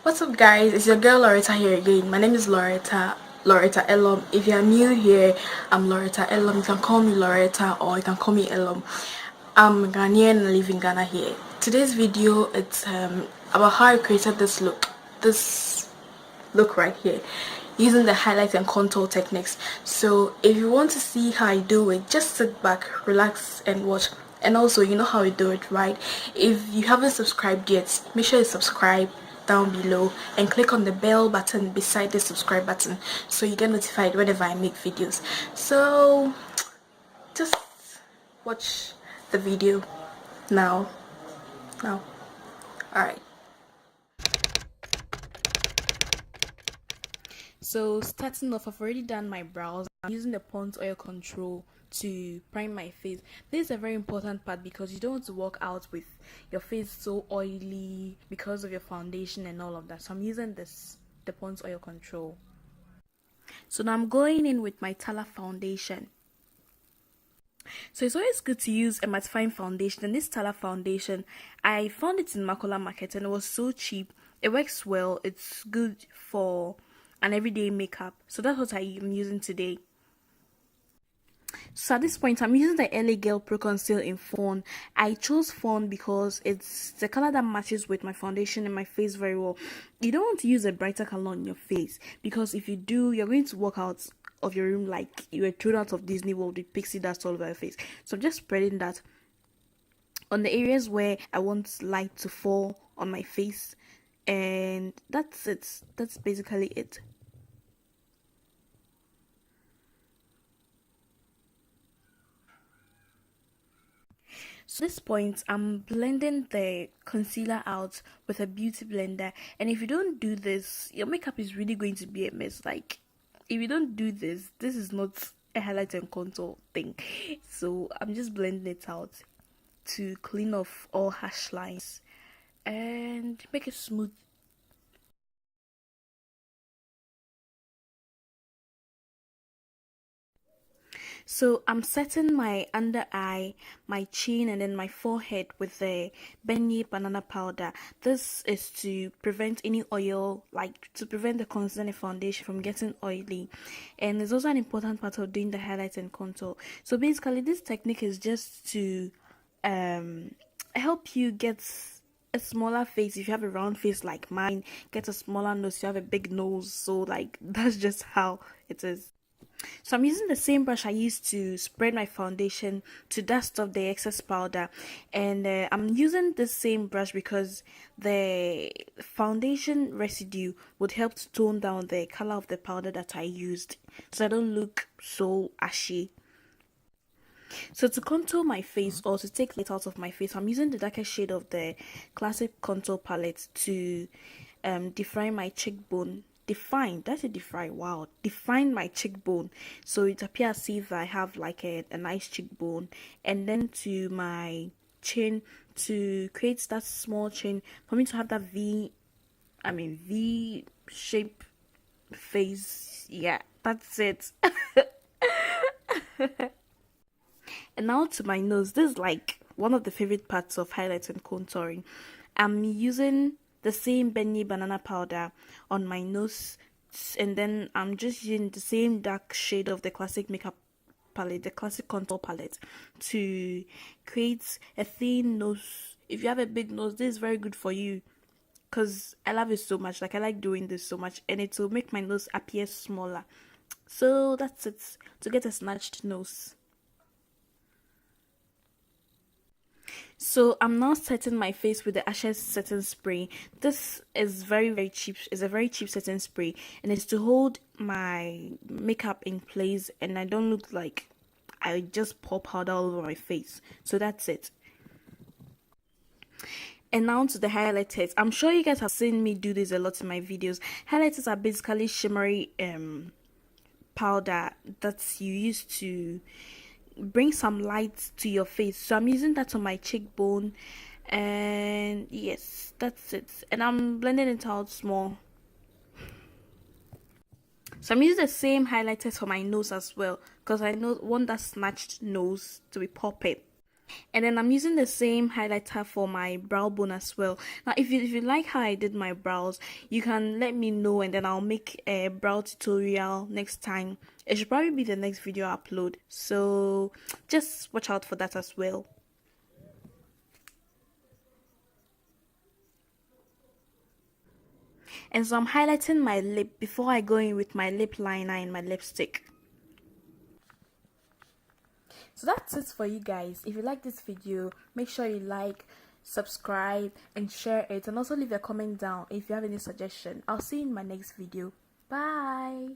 What's up, guys? It's your girl Loretta here again. My name is Loretta Elom. If you are new here, I'm Loretta Elom. You can call me Loretta or you can call me Elom. I'm Ghanaian and live in Ghana here. Today's video it's about how I created this look right here, using the highlight and contour techniques. So if you want to see how I do it, just sit back, relax and watch. And also, you know how we do it, right? If you haven't subscribed yet, make sure you subscribe down below and click on the bell button beside the subscribe button so you get notified whenever I make videos. So just watch the video now. Alright. So starting off, I've already done my brows. I'm using the Pond's oil control to prime my face. This is a very important part because you don't want to walk out with your face so oily because of your foundation and all of that. So I'm using the Pond's oil control. So now I'm going in with my Tala Foundation. So it's always good to use a mattifying foundation, and this Tala Foundation, I found it in Makola Market and it was so cheap. It works well. It's good for an everyday makeup. So that's what I am using today. So at this point, I'm using the LA Girl Pro Conceal in Fawn. I chose Fawn because it's the color that matches with my foundation and my face very well. You don't want to use a brighter color on your face because if you do, you're going to walk out of your room like you were thrown out of Disney World with pixie dust all over your face. So I'm just spreading that on the areas where I want light to fall on my face, and that's it. That's basically it. So at this point, I'm blending the concealer out with a beauty blender, and if you don't do this, your makeup is really going to be a mess. Like, if you don't do this, this is not a highlight and contour thing. So I'm just blending it out to clean off all harsh lines and make it smooth. So I'm setting my under eye, my chin, and then my forehead with the Nye Banana Powder. This is to prevent any oil, like to prevent the concealer foundation from getting oily. And it's also an important part of doing the highlight and contour. So basically, this technique is just to help you get a smaller face. If you have a round face like mine, get a smaller nose. If you have a big nose, so like that's just how it is. So I'm using the same brush I used to spread my foundation to dust off the excess powder, and I'm using the same brush because the foundation residue would help to tone down the color of the powder that I used so I don't look so ashy. So to contour my face or to take light out of my face, I'm using the darker shade of the classic contour palette to define my cheekbone. Define my cheekbone so it appears as if I have like a nice cheekbone, and then to my chin to create that small chin for me to have that V shape face. Yeah, that's it. And now to my nose. This is like one of the favorite parts of highlights and contouring. I'm using the same Nye Banana Powder on my nose, and then I'm just using the same dark shade of the classic makeup palette, the classic contour palette, to create a thin nose. If you have a big nose, this is very good for you because I love it so much. Like, I like doing this so much, and it will make my nose appear smaller. So that's it, to get a snatched nose. So I'm now setting my face with the Ushas setting spray. This is very cheap. It's a very cheap setting spray, and it's to hold my makeup in place and I don't look like I just pour powder all over my face. So that's it. And now to the highlighters. I'm sure you guys have seen me do this a lot in my videos. Highlighters are basically shimmery powder that you use to bring some light to your face. So I'm using that on my cheekbone, and yes, that's it. And I'm blending it out small. So I'm using the same highlighters for my nose as well because I want that snatched nose to be popping. And then I'm using the same highlighter for my brow bone as well. Now if you like how I did my brows, you can let me know, and then I'll make a brow tutorial next time. It should probably be the next video I upload, so just watch out for that as well. And so I'm highlighting my lip before I go in with my lip liner and my lipstick. So that's it for you guys. If you like this video, make sure you like, subscribe, and share it, and also leave a comment down if you have any suggestion. I'll see you in my next video. Bye.